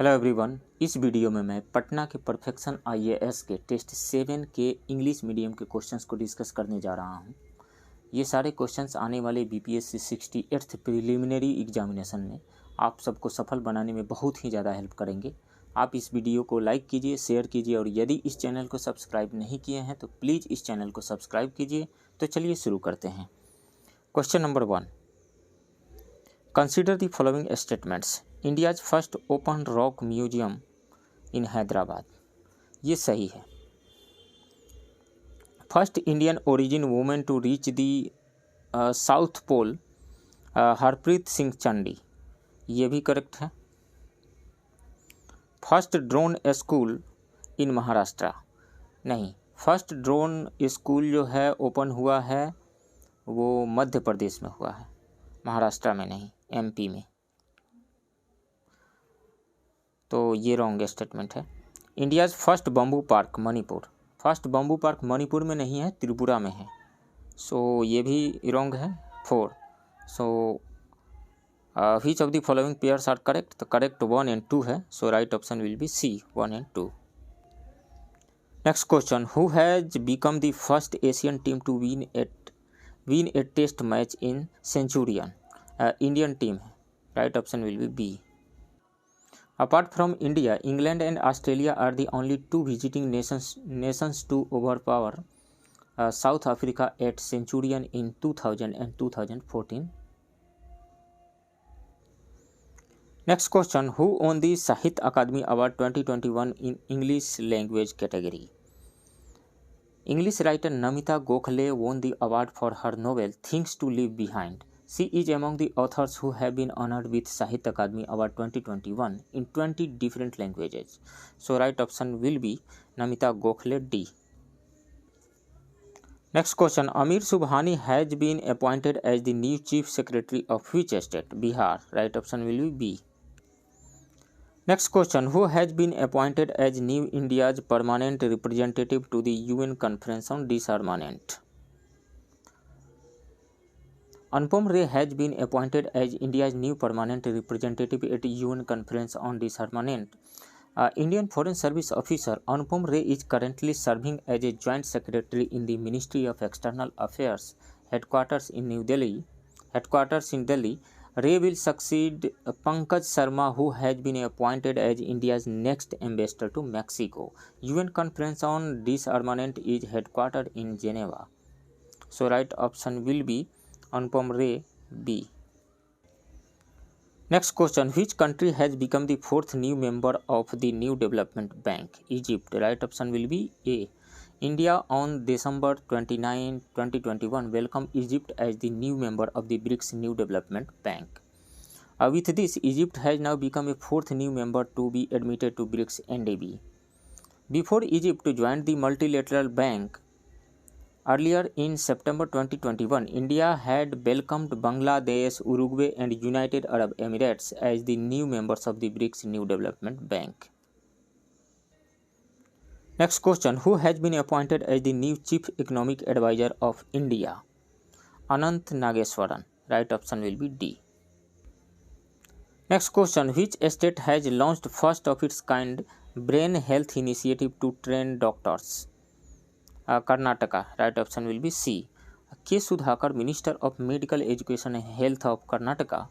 Hello everyone. इस video में मैं पटना के परफेक्शन आईएएस के टेस्ट 7 के इंग्लिश मीडियम के क्वेश्चंस को डिस्कस करने जा रहा हूं। ये सारे क्वेश्चंस आने वाले बीपीएससी 68th प्रिलिमिनरी एग्जामिनेशन में आप सबको सफल बनाने में बहुत ही ज़्यादा हेल्प करेंगे। आप इस वीडियो को लाइक कीजिए, शेयर कीजिए और यदि इस चैनल को सब्सक्राइब नहीं किए हैं तो प्लीज़ इस चैनल को सब्सक्राइब कीजिए। तो चलिए शुरू करते हैं। Question number 1, consider the following statements. India's first open rock museum in Hyderabad. ये सही है। First Indian origin women to reach the South Pole Harpreet Singh Chandi. ये भी करेक्ट है। First drone school in Maharashtra. नहीं, फर्स्ट ड्रोन स्कूल जो है ओपन हुआ है वो मध्य प्रदेश में हुआ है, महाराष्ट्र में नहीं, एमपी में। तो ये रॉन्ग स्टेटमेंट है। India's first bamboo park Manipur. First bamboo park Manipur में नहीं है, त्रिपुरा में है। सो ये भी रॉन्ग है। 4, so which of the following pairs are correct. तो करेक्ट 1 and 2 है। So right option will be C, 1 and 2। Next question, who has become the first Asian team to win a test match in Centurion. Indian team है। Right option will be B. Apart from India, England and Australia are the only two visiting nations to overpower South Africa at Centurion in 2000 and 2014. Next question, who won the Sahitya Akademi Award 2021 in English language category? English writer Namita Gokhale won the award for her novel Things to Leave Behind. She is among the authors who have been honored with Sahitya Akademi Award 2021 in 20 different languages. So right option will be Namita Gokhale, D. Next question, Amir Subhani has been appointed as the new Chief Secretary of which state? Bihar. Right option will be B. Next question, who has been appointed as New India's permanent representative to the UN Conference on Disarmament? Anupam Ray has been appointed as India's new permanent representative at UN Conference on Disarmament. Indian Foreign Service officer Anupam Ray is currently serving as a joint secretary in the Ministry of External Affairs, headquarters in Delhi. Ray will succeed Pankaj Sharma, who has been appointed as India's next ambassador to Mexico. UN Conference on Disarmament is headquartered in Geneva. So right option will be Anupam Ray, B. Next question, which country has become the 4th new member of the New Development Bank? Egypt. Right option will be A. India on December 29, 2021 welcomed Egypt as the new member of the BRICS New Development Bank. With this, Egypt has now become a 4th new member to be admitted to BRICS NDB. Before Egypt joined the multilateral bank, earlier in September 2021, India had welcomed Bangladesh, Uruguay and United Arab Emirates as the new members of the BRICS New Development Bank. Next question, who has been appointed as the new Chief Economic Advisor of India? Anant Nageswaran. Right option will be D. Next question, which state has launched first of its kind brain health initiative to train doctors? Karnataka. Right option will be C. K. Sudhakar, Minister of Medical Education and Health of Karnataka,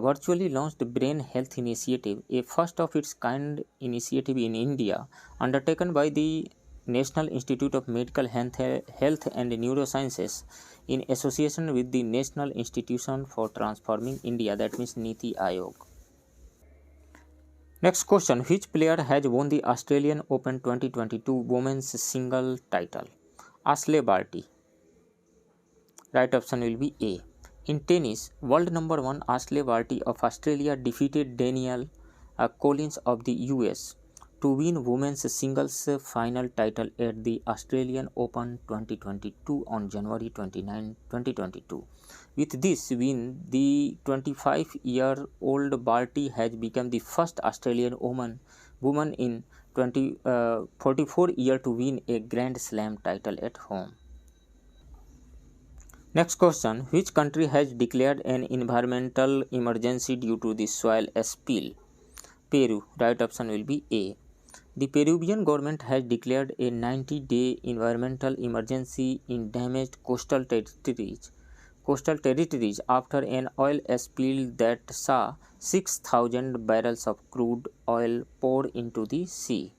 virtually launched Brain Health Initiative, a first of its kind initiative in India undertaken by the National Institute of Medical Health and Neurosciences in association with the National Institution for Transforming India, that means Niti Aayog. Next question, which player has won the Australian Open 2022 women's single title? Ashley Barty. Right option will be A. In tennis, world number 1 Ashley Barty of Australia defeated Danielle Collins of the US to win women's singles final title at the Australian Open 2022 on January 29, 2022. With this win, the 25-year-old Barty has become the first Australian woman in 44 years to win a Grand Slam title at home. Next question, which country has declared an environmental emergency due to the soil spill? Peru. Right option will be A. The Peruvian government has declared a 90-day environmental emergency in damaged coastal territories after an oil spill that saw 6,000 barrels of crude oil pour into the sea.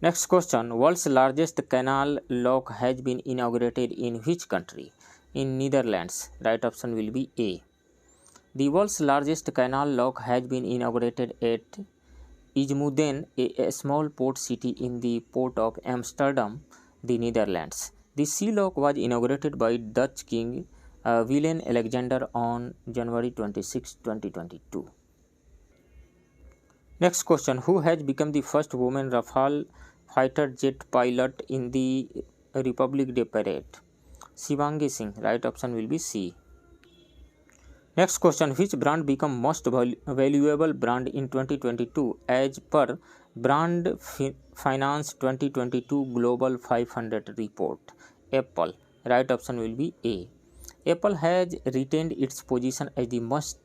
Next question. World's largest canal lock has been inaugurated in which country? In Netherlands. Right option will be A. The world's largest canal lock has been inaugurated at IJmuiden, a small port city in the port of Amsterdam, the Netherlands. The sea lock was inaugurated by Dutch King Willem Alexander on January 26, 2022. Next question. Who has become the first woman Rafale fighter jet pilot in the Republic Day parade? Shivangi Singh. Right option will be C. Next question. Which brand became most valuable brand in 2022 as per Brand Finance 2022 Global 500 report? Apple. Right option will be A. Apple has retained its position as the most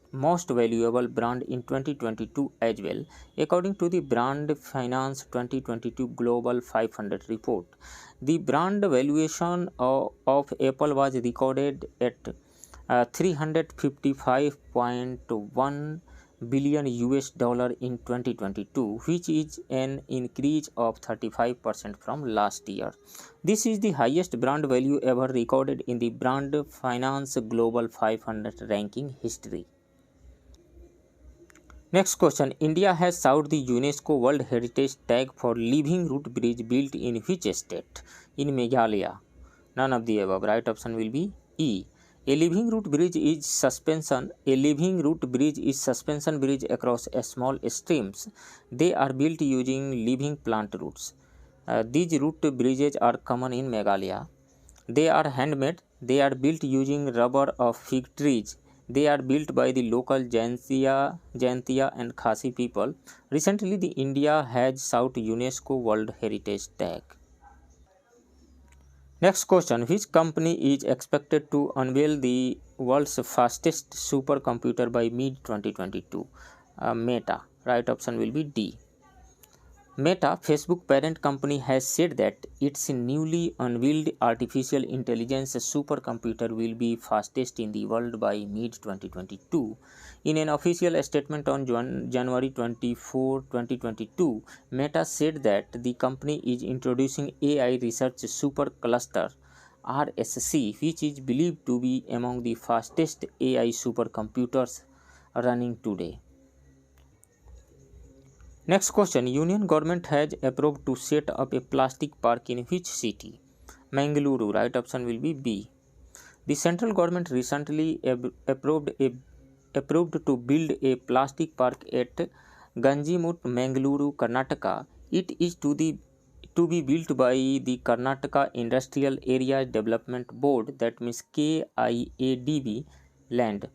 valuable brand in 2022 as well, according to the Brand Finance 2022 Global 500 report. The brand valuation of Apple was recorded at $355.1 billion in 2022, which is an increase of 35% from last year. This is the highest brand value ever recorded in the Brand Finance Global 500 ranking history. Next question. India has sought the UNESCO World Heritage Tag for Living Root Bridge built in which state? In Meghalaya. None of the above. Right option will be E. A living root bridge is suspension bridge across small streams. They are built using living plant roots. These root bridges are common in Meghalaya. They are handmade. They are built using rubber of fig trees. They are built by the local Jaintia and Khasi people. Recently, the India has sought UNESCO World Heritage Tag. Next question. Which company is expected to unveil the world's fastest supercomputer by mid-2022? Meta. Right option will be D. Meta, Facebook parent company, has said that its newly unveiled artificial intelligence supercomputer will be fastest in the world by mid-2022. In an official statement on January 24, 2022, Meta said that the company is introducing AI Research Supercluster RSC, which is believed to be among the fastest AI supercomputers running today. Next question. Union government has approved to set up a plastic park in which city? Mangaluru. Right option will be B. The central government recently approved to build a plastic park at Ganjimut, Mangaluru, Karnataka. It is to be built by the Karnataka Industrial Area Development Board, that means KIADB land.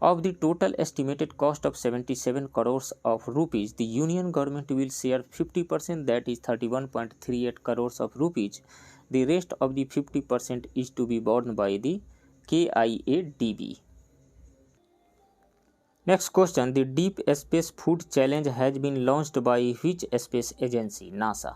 Of the total estimated cost of 77 crores of rupees, the union government will share 50%, that is 31.38 crores of rupees. The rest of the 50% is to be borne by the KIADB. Next question. The Deep Space Food Challenge has been launched by which space agency? NASA.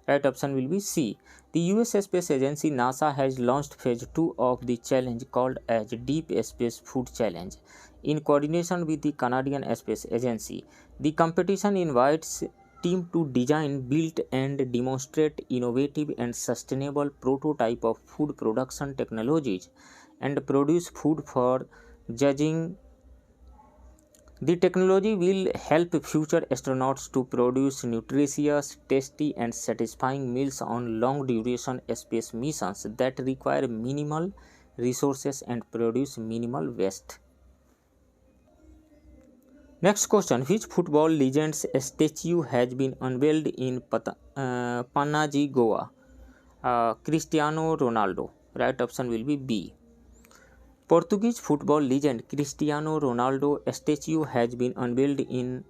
Right option will be C. The US Space Agency NASA has launched phase 2 of the challenge called as Deep Space Food Challenge in coordination with the Canadian Space Agency. The competition invites teams to design, build and demonstrate innovative and sustainable prototype of food production technologies and produce food for judging. The technology will help future astronauts to produce nutritious, tasty and satisfying meals on long-duration space missions that require minimal resources and produce minimal waste. Next question. Which football legend's statue has been unveiled in Panaji, Goa? Cristiano Ronaldo. Right option will be B. Portuguese football legend Cristiano Ronaldo statue has been unveiled in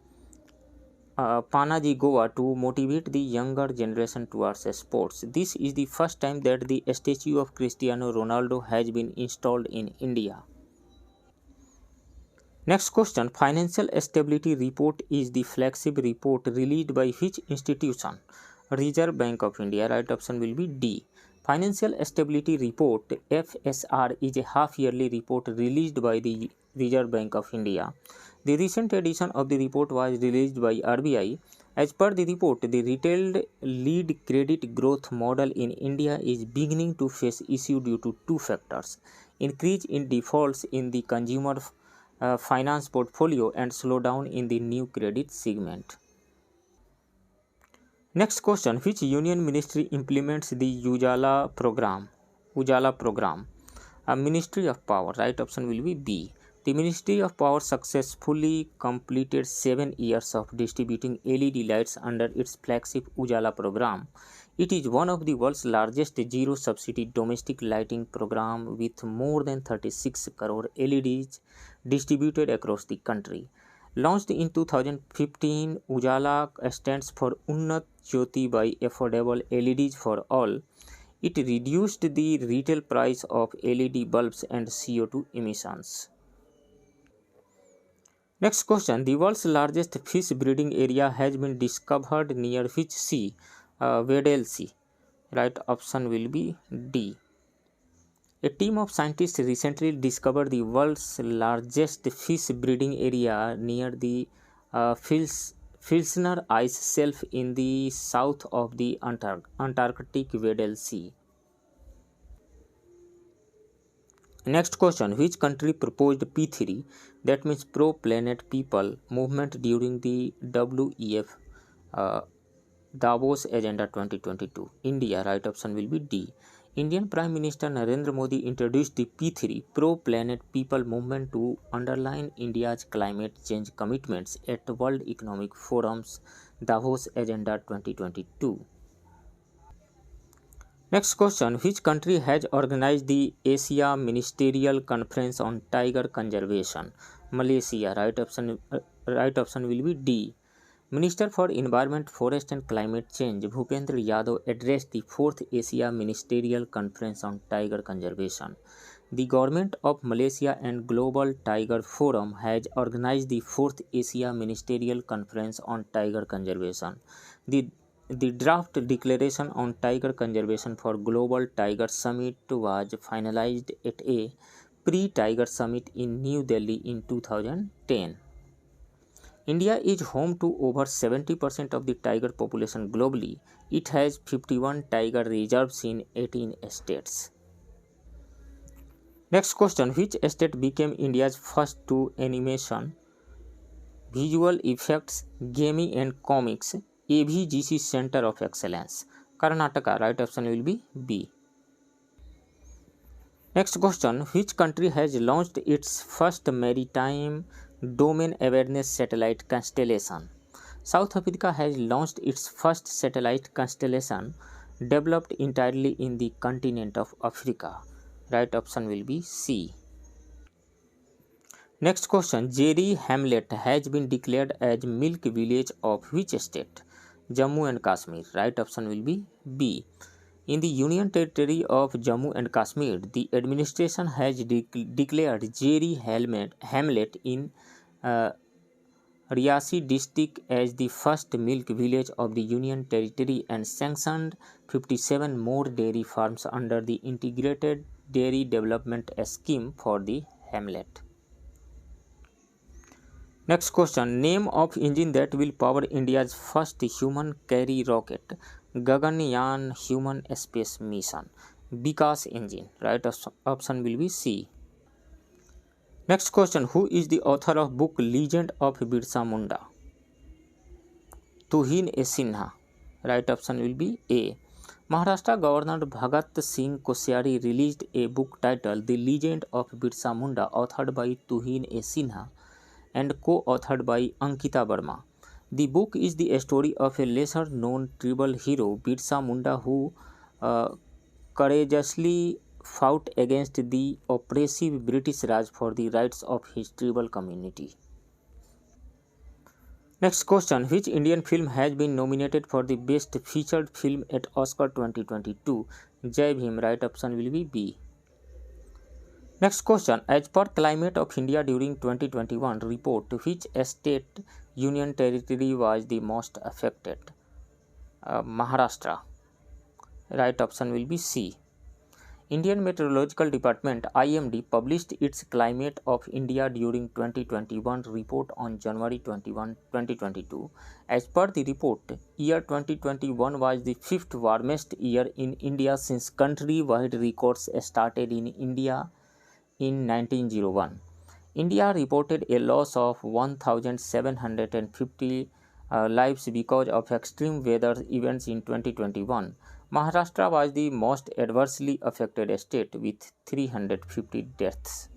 Panaji, Goa to motivate the younger generation towards sports. This is the first time that the statue of Cristiano Ronaldo has been installed in India. Next question, Financial Stability Report is the flagship report released by which institution? Reserve Bank of India. Right option will be D. Financial Stability Report FSR is a half-yearly report released by the Reserve Bank of India. The recent edition of the report was released by RBI. As per the report, the retail lead credit growth model in India is beginning to face issue due to two factors: increase in defaults in the consumer finance portfolio and slowdown in the new credit segment. Next question, which union ministry implements the Ujala program? Ujala program. A Ministry of Power. Right option will be B. The Ministry of Power successfully completed 7 years of distributing LED lights under its flagship Ujala program. It is one of the world's largest zero subsidy domestic lighting program with more than 36 crore LEDs distributed across the country. Launched in 2015, Ujala stands for Unnat Jyoti by Affordable LEDs for All. It reduced the retail price of LED bulbs and CO2 emissions. Next question, the world's largest fish breeding area has been discovered near which sea? Weddell Sea. Right option will be D. A team of scientists recently discovered the world's largest fish breeding area near the Filsner ice shelf in the south of the Antarctic Weddell Sea. Next question, which country proposed P3, that means Pro Planet People movement during the WEF Davos Agenda 2022? India. Right option will be D. Indian Prime Minister Narendra Modi introduced the P3 Pro Planet People movement to underline India's climate change commitments at World Economic Forum's Davos Agenda 2022. Next question, which country has organized the Asia Ministerial Conference on Tiger Conservation? Malaysia. Right option will be D. Minister for Environment, Forest and Climate Change Bhupendra Yadav addressed the 4th Asia Ministerial Conference on Tiger Conservation. The government of Malaysia and Global Tiger Forum has organized the 4th Asia Ministerial Conference on Tiger Conservation. The draft declaration on tiger conservation for Global Tiger Summit was finalized at a pre-Tiger Summit in New Delhi in 2010. India is home to over 70% of the tiger population globally. It has 51 tiger reserves in 18 states. Next question, which state became India's first to animation, visual effects, gaming and comics AVGC Center of Excellence? Karnataka. Right option will be B. Next question, which country has launched its first maritime domain awareness satellite constellation? South Africa has launched its first satellite constellation developed entirely in the continent of Africa. Right option will be C. Next question, Jerry Hamlet has been declared as Milk Village of which state? Jammu and Kashmir. Right option will be B. In the Union Territory of Jammu and Kashmir, the administration has declared Jerry Hamlet in Riasi district as the first milk village of the Union Territory and sanctioned 57 more dairy farms under the Integrated Dairy Development Scheme for the hamlet. Next question, name of engine that will power India's first human carry rocket, Gaganyaan human space mission? Vikas engine. Right option will be C. Next question, who is the author of book Legend of Birsa Munda? Tuhin A. Sinha. Right option will be A. Maharashtra Governor Bhagat Singh Koshyari released a book titled The Legend of Birsa Munda, authored by Tuhin A. Sinha and co-authored by Ankita Verma. The book is the story of a lesser-known tribal hero, Birsa Munda, who courageously fought against the oppressive British Raj for the rights of his tribal community. Next question, which Indian film has been nominated for the best featured film at Oscar 2022? Jai Bhim. Right option will be B. Next question. As per Climate of India during 2021 report, which state union territory was the most affected? Maharashtra. Right option will be C. Indian Meteorological Department (IMD) published its Climate of India during 2021 report on January 21, 2022. As per the report, year 2021 was the fifth warmest year in India since country-wide records started in India in 1901. India reported a loss of 1,750 lives because of extreme weather events in 2021. Maharashtra was the most adversely affected state with 350 deaths.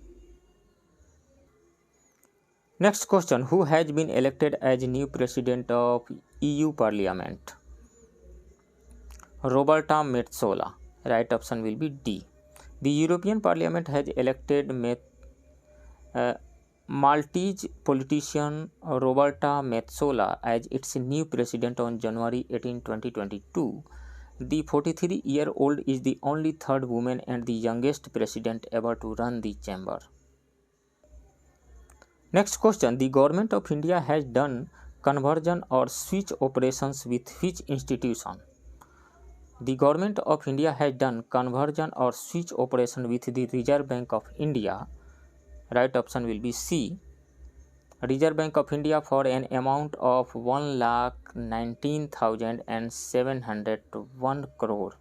Next question. Who has been elected as new president of EU Parliament? Roberta Metsola. Right option will be D. The European Parliament has elected Maltese politician Roberta Metsola as its new president on January 18, 2022. The 43-year-old is the only third woman and the youngest president ever to run the chamber. Next question. The Government of India has done conversion or switch operations with which institution? The Government of India has done conversion or switch operation with the Reserve Bank of India. Right option will be C. Reserve Bank of India for an amount of 1,19,701 crore.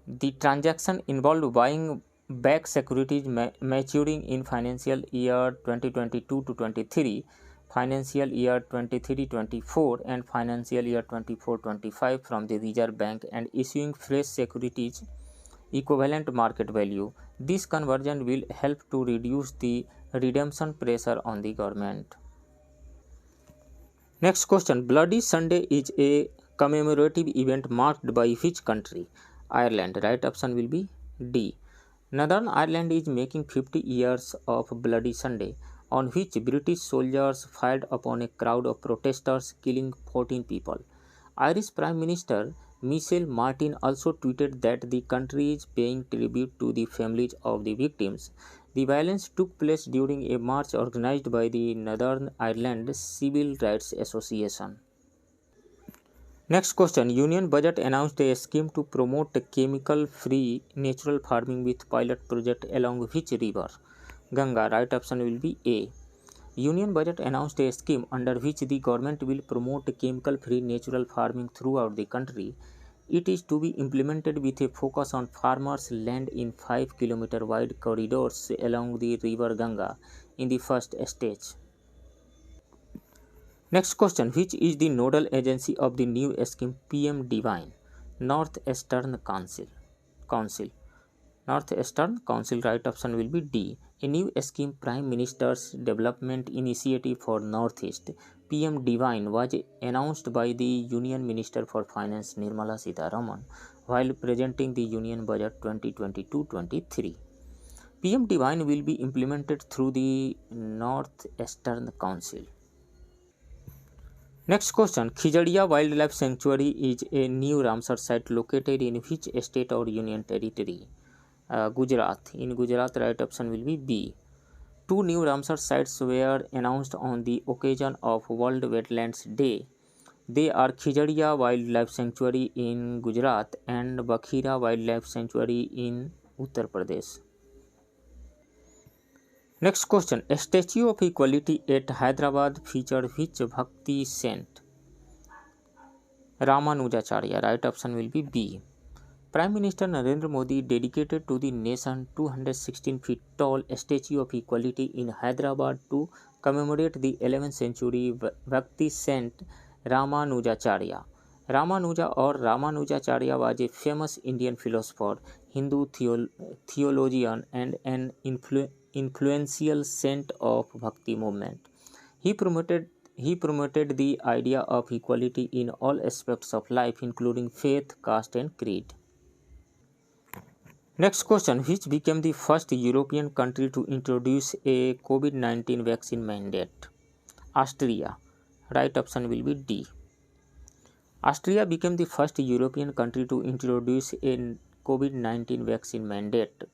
The transaction involved buying back securities maturing in financial year 2022 to 23, financial year 23-24 and financial year 24-25 from the Reserve Bank and issuing fresh securities equivalent market value. This conversion will help to reduce the redemption pressure on the government. Next question. Bloody Sunday is a commemorative event marked by which country? Ireland. Right option will be D. Northern Ireland is making 50 years of Bloody Sunday, on which British soldiers fired upon a crowd of protesters, killing 14 people. Irish Prime Minister Michel Martin also tweeted that the country is paying tribute to the families of the victims. The violence took place during a march organized by the Northern Ireland Civil Rights Association. Next question. Union Budget announced a scheme to promote chemical-free natural farming with pilot project along which river? Ganga. Right option will be A. Union Budget announced a scheme under which the government will promote chemical-free natural farming throughout the country. It is to be implemented with a focus on farmers' land in 5 km wide corridors along the river Ganga in the first stage. Next question. Which is the nodal agency of the new scheme PM Divine? Northeastern Council. Northeastern Council. Right option will be D. A new scheme, Prime Minister's Development Initiative for Northeast, PM Divine, was announced by the Union Minister for Finance Nirmala Sitharaman while presenting the Union Budget 2022-23. PM Divine will be implemented through the Northeastern Council. Next question. Khijadia Wildlife Sanctuary is a new Ramsar site located in which state or union territory? Gujarat. In Gujarat, right option will be B. Two new Ramsar sites were announced on the occasion of World Wetlands Day. They are Khijadia Wildlife Sanctuary in Gujarat and Bakhira Wildlife Sanctuary in Uttar Pradesh. Next question. A Statue of Equality at Hyderabad featured which Bhakti saint? Ramanujacharya. Right option will be B. Prime Minister Narendra Modi dedicated to the nation 216 feet tall Statue of Equality in Hyderabad to commemorate the 11th century Bhakti saint Ramanujacharya. Ramanuja or Ramanujacharya was a famous Indian philosopher, Hindu theologian and an influential saint of Bhakti movement. He promoted the idea of equality in all aspects of life, including faith, caste and creed. Next question. Which became the first European country to introduce a COVID-19 vaccine mandate? Austria. Right option will be D. Austria became the first European country to introduce a COVID-19 vaccine mandate.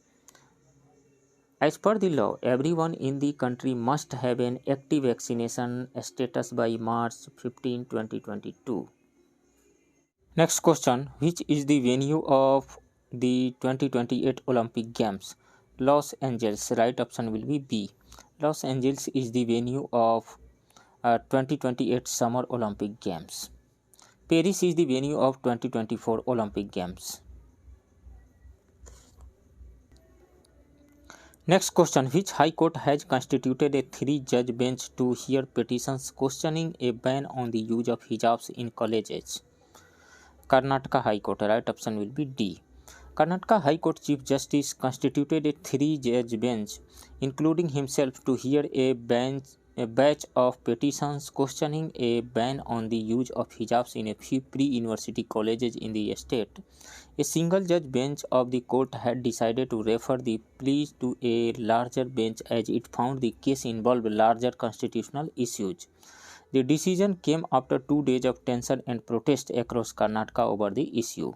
As per the law, everyone in the country must have an active vaccination status by March 15, 2022. Next question, which is the venue of the 2028 Olympic Games? Los Angeles. Right option will be B. Los Angeles is the venue of 2028 Summer Olympic Games. Paris is the venue of 2024 Olympic Games. Next question, which High Court has constituted a 3-judge bench to hear petitions questioning a ban on the use of hijabs in colleges? Karnataka High Court. Right option will be D. Karnataka High Court Chief Justice constituted a 3-judge bench, including himself, to hear a batch of petitions questioning a ban on the use of hijabs in a few pre-university colleges in the state. A single-judge bench of the court had decided to refer the pleas to a larger bench as it found the case involved larger constitutional issues. The decision came after 2 days of tension and protest across Karnataka over the issue.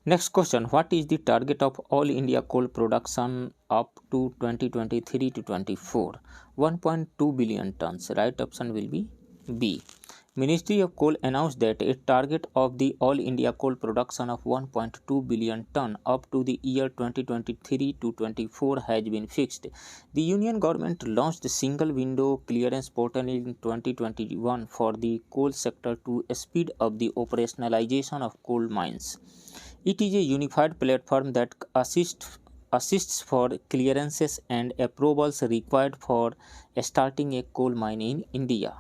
Next question, what is the target of all India coal production up to 2023 to 24? 1.2 billion tons. Right option will be B. Ministry of Coal announced that a target of the all India coal production of 1.2 billion ton up to the year 2023 to 24 has been fixed. The Union government launched a single window clearance portal in 2021 for the coal sector to speed up the operationalization of coal mines. It is a unified platform that assists for clearances and approvals required for starting a coal mine in India.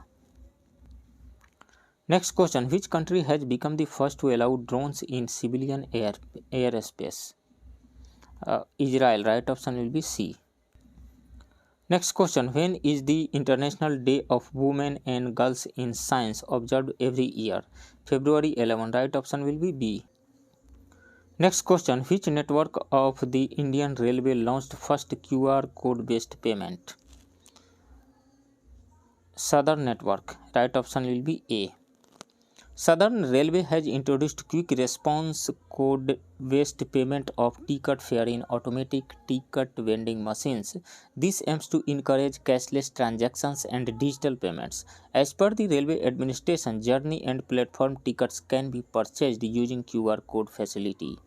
Next question, which country has become the first to allow drones in civilian airspace? Israel. Right option will be C. Next question, when is the International Day of Women and Girls in Science observed every year? February 11. Right option will be B. Next question, which network of the Indian Railway launched first QR code based payment? Southern Network. Right option will be A. Southern Railway has introduced quick response code based payment of ticket fare in automatic ticket vending machines. This aims to encourage cashless transactions and digital payments. As per the Railway Administration, journey and platform tickets can be purchased using QR code facility.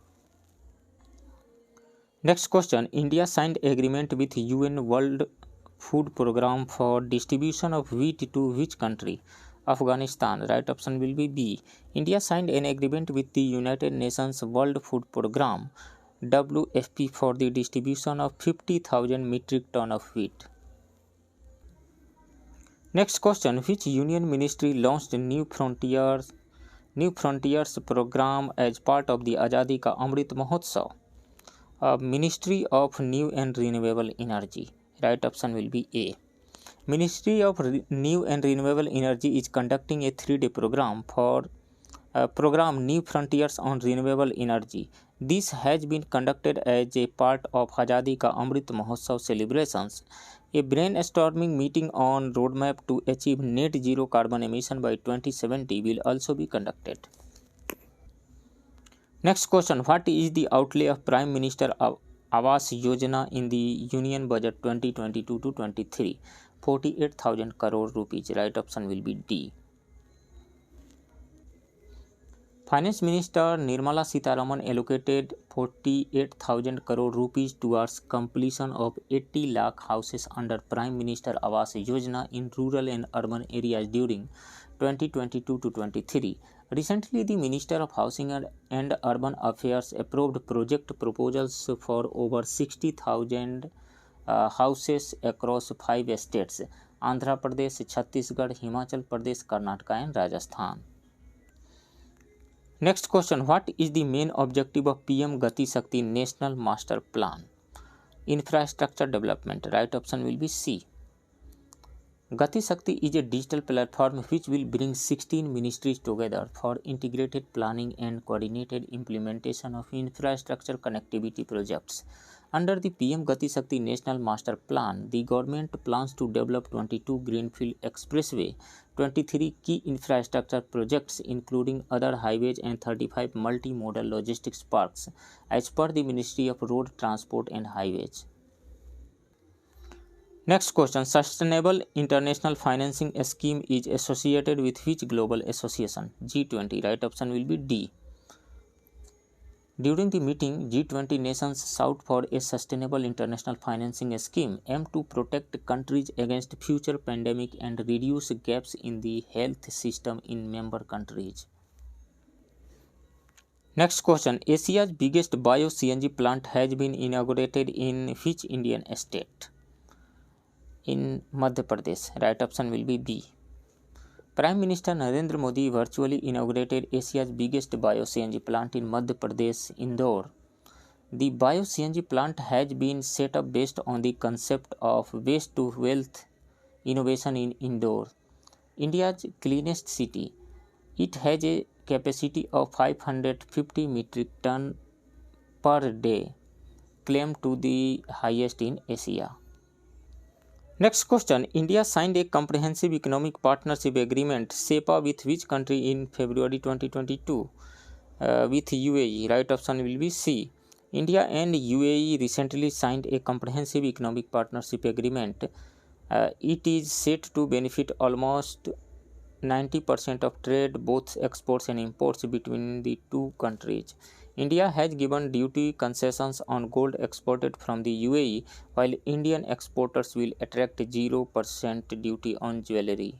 Next question, India signed agreement with UN World Food Program for distribution of wheat to which country? Afghanistan. Right option will be B. India signed an agreement with the United Nations World Food Program WFP for the distribution of 50,000 metric ton of wheat. Next question, which union ministry launched New Frontiers program as part of the Azadi Ka Amrit Mahotsav? Ministry of New and Renewable Energy. Right option will be A. Ministry of New and Renewable Energy is conducting a 3-day program New Frontiers on Renewable Energy. This has been conducted as a part of Azadi Ka Amrit Mahotsav celebrations. A brainstorming meeting on roadmap to achieve net zero carbon emission by 2070 will also be conducted. Next question, what is the outlay of Prime Minister Awas Yojana in the Union Budget 2022 to 23? 48,000 crore rupees. Right option will be D. Finance Minister Nirmala Sitharaman allocated 48,000 crore rupees towards completion of 80 lakh houses under Prime Minister Awas Yojana in rural and urban areas during 2022 to 23. Recently, the Minister of Housing and Urban Affairs approved project proposals for over 60,000 houses across 5 states: Andhra Pradesh, Chhattisgarh, Himachal Pradesh, Karnataka and Rajasthan. Next question, what is the main objective of PM Gati Shakti National Master Plan? Infrastructure development. Right option will be C. Gati Shakti is a digital platform which will bring 16 ministries together for integrated planning and coordinated implementation of infrastructure connectivity projects. Under the PM Gati Shakti National Master Plan, the government plans to develop 22 greenfield expressway, 23 key infrastructure projects including other highways and 35 multimodal logistics parks as per the Ministry of Road Transport and Highways. Next question, Sustainable International Financing Scheme is associated with which global association? G20. Right option will be D. During the meeting, G20 nations sought for a sustainable international financing scheme aimed to protect countries against future pandemic and reduce gaps in the health system in member countries. Next question, Asia's biggest bio-CNG plant has been inaugurated in which Indian state? In Madhya Pradesh. Right option will be B. Prime Minister Narendra Modi virtually inaugurated Asia's biggest bio-CNG plant in Madhya Pradesh, Indore. The bio-CNG plant has been set up based on the concept of waste to wealth innovation in Indore, India's cleanest city. It has a capacity of 550 metric ton per day, claimed to the highest in Asia. Next question, India signed a Comprehensive Economic Partnership Agreement (CEPA) with which country in February 2022? With UAE. Right option will be C. India and UAE recently signed a Comprehensive Economic Partnership Agreement. It is set to benefit almost 90% of trade, both exports and imports, between the two countries. India has given duty concessions on gold exported from the UAE, while Indian exporters will attract 0% duty on jewelry.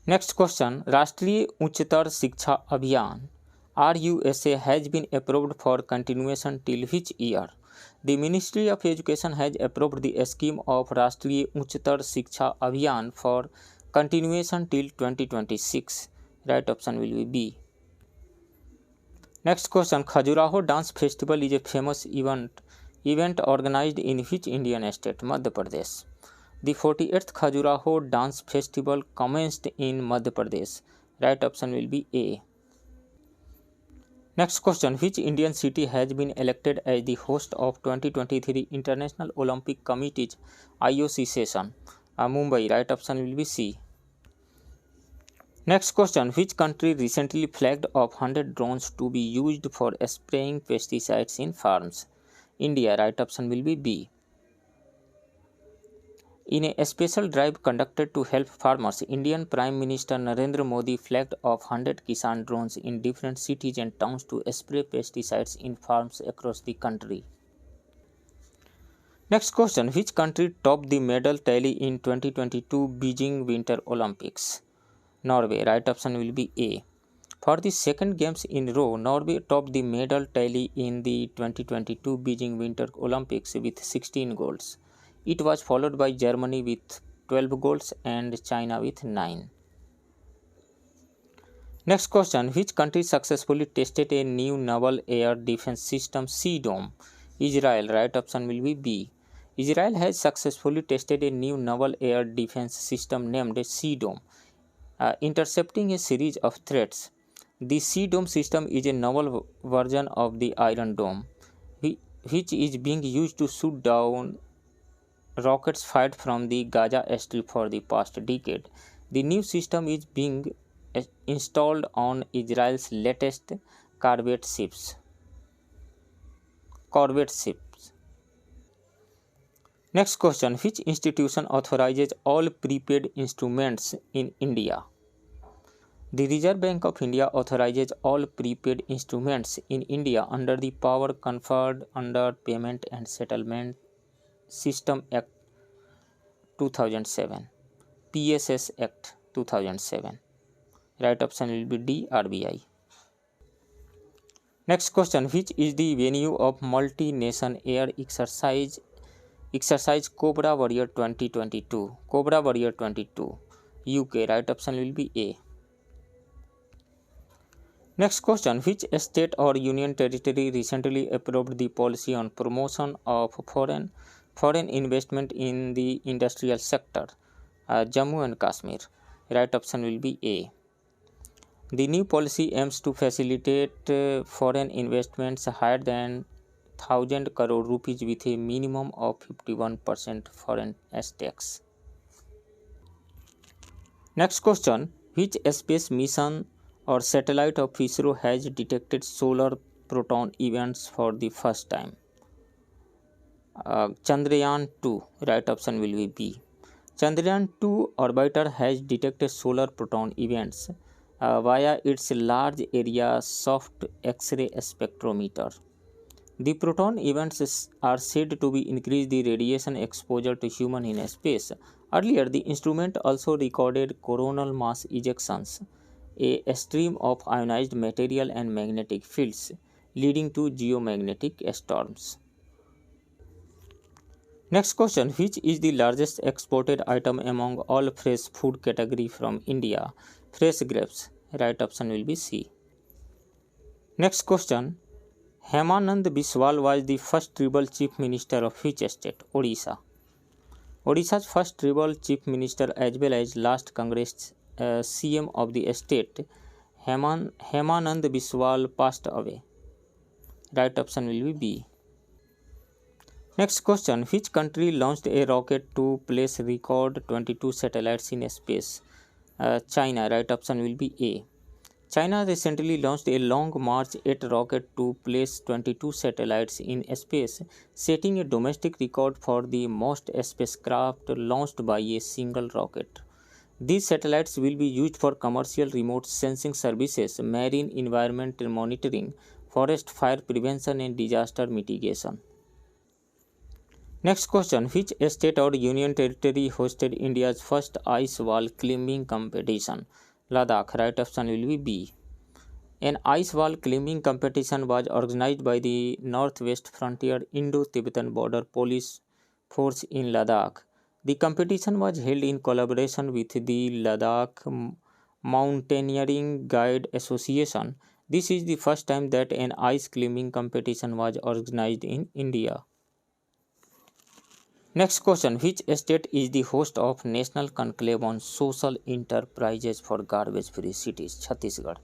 Next question, Rashtriya Uchtar Shiksha Abhiyan RUSA has been approved for continuation till which year? The Ministry of Education has approved the scheme of Rashtriya Uchtar Shiksha Abhiyan for continuation till 2026. Right option will be B. Next question, Khajuraho Dance Festival is a famous event organized in which Indian state? Madhya Pradesh. The 48th Khajuraho Dance Festival commenced in Madhya Pradesh. Right option will be A. Next question, which Indian city has been elected as the host of 2023 International Olympic Committee's IOC session? Mumbai. Right option will be C. Next question, which country recently flagged off 100 drones to be used for spraying pesticides in farms? India. Right option will be B. In a special drive conducted to help farmers, Indian Prime Minister Narendra Modi flagged off 100 Kisan drones in different cities and towns to spray pesticides in farms across the country. Next question, which country topped the medal tally in 2022 Beijing Winter Olympics? Norway. Right option will be A. For the second games in a row, Norway topped the medal tally in the 2022 Beijing Winter Olympics with 16 goals. It was followed by Germany with 12 goals and China with 9. Next question, which country successfully tested a new naval air defense system Sea-Dome? Israel. Right option will be B. Israel has successfully tested a new naval air defense system named Sea-Dome, intercepting a series of threats. The Sea-Dome system is a novel version of the Iron Dome, which is being used to shoot down rockets fired from the Gaza Strip for the past decade. The new system is being installed on Israel's latest corvette ships. Next question, which institution authorizes all prepaid instruments in India? The Reserve Bank of India authorizes all prepaid instruments in India under the power conferred under Payment and Settlement System Act 2007, PSS Act 2007. Right option will be D, RBI. Next question, which is the venue of multi-nation air exercise Cobra Warrior 2022? Cobra Warrior 22, UK. Right option will be A. Next question, which state or union territory recently approved the policy on promotion of foreign investment in the industrial sector? Jammu and Kashmir. Right option will be A. The new policy aims to facilitate foreign investments higher than 1,000 crore rupees with a minimum of 51% foreign tax. Next question, which space mission or satellite of ISRO has detected solar proton events for the first time? Chandrayaan 2, right option will be B. Chandrayaan 2 orbiter has detected solar proton events via its large area soft X-ray spectrometer. The proton events are said to be increase the radiation exposure to human in space. Earlier, the instrument also recorded coronal mass ejections, a stream of ionized material and magnetic fields, leading to geomagnetic storms. Next question, which is the largest exported item among all fresh food category from India? Fresh grapes. Right option will be C. Next question, Hemanand Biswal was the first tribal chief minister of which state? Odisha. Odisha's first tribal chief minister as well as last Congress CM of the state, Hemanand Biswal, passed away. Right option will be B. Next question, which country launched a rocket to place record 22 satellites in space? China. Right option will be A. China recently launched a Long March 8 rocket to place 22 satellites in space, setting a domestic record for the most spacecraft launched by a single rocket. These satellites will be used for commercial remote sensing services, marine environment monitoring, forest fire prevention, and disaster mitigation. Next question, which state or union territory hosted India's first ice wall climbing competition? Ladakh. Right option will be B. An ice wall climbing competition was organized by the Northwest Frontier Indo-Tibetan Border Police Force in Ladakh. The competition was held in collaboration with the Ladakh Mountaineering Guide Association. This is the first time that an ice climbing competition was organized in India. Next question, which state is the host of National Conclave on Social Enterprises for Garbage-Free Cities? Chhattisgarh.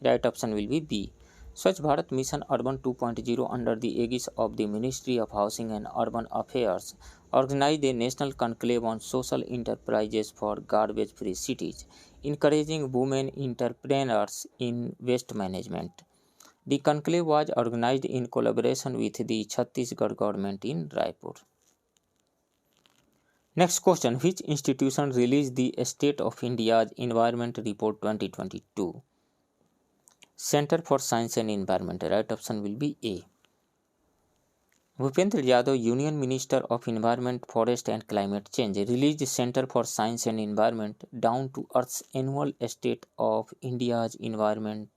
Right option will be B. Swachh Bharat Mission Urban 2.0 under the aegis of the Ministry of Housing and Urban Affairs organized a national conclave on social enterprises for garbage-free cities, encouraging women entrepreneurs in waste management. The conclave was organized in collaboration with the Chhattisgarh government in Raipur. Next question, which institution released the State of India's Environment Report 2022? Center for Science and Environment. Right option will be A. Bhupendra Yadav, Union Minister of Environment, Forest and Climate Change, released the Center for Science and Environment Down to Earth's annual State of India's Environment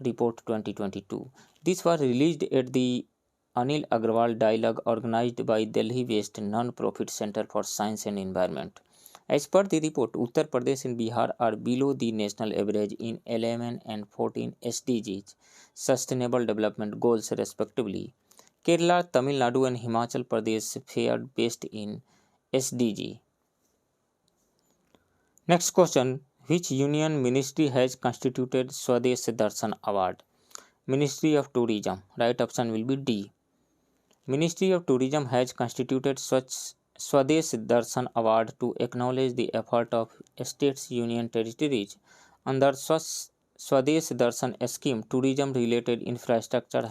Report 2022. This was released at the Anil Agrawal Dialogue organized by Delhi-based non-profit Center for Science and Environment. As per the report, Uttar Pradesh and Bihar are below the national average in 11 and 14 SDGs, Sustainable Development Goals respectively. Kerala, Tamil Nadu and Himachal Pradesh fared best in SDG. Next question, which union ministry has constituted Swadesh Darshan Award? Ministry of Tourism. Right option will be D. Ministry of Tourism has constituted Swadesh Darshan Award to acknowledge the effort of states, union territories. Under Swadesh Darshan scheme, tourism-related infrastructure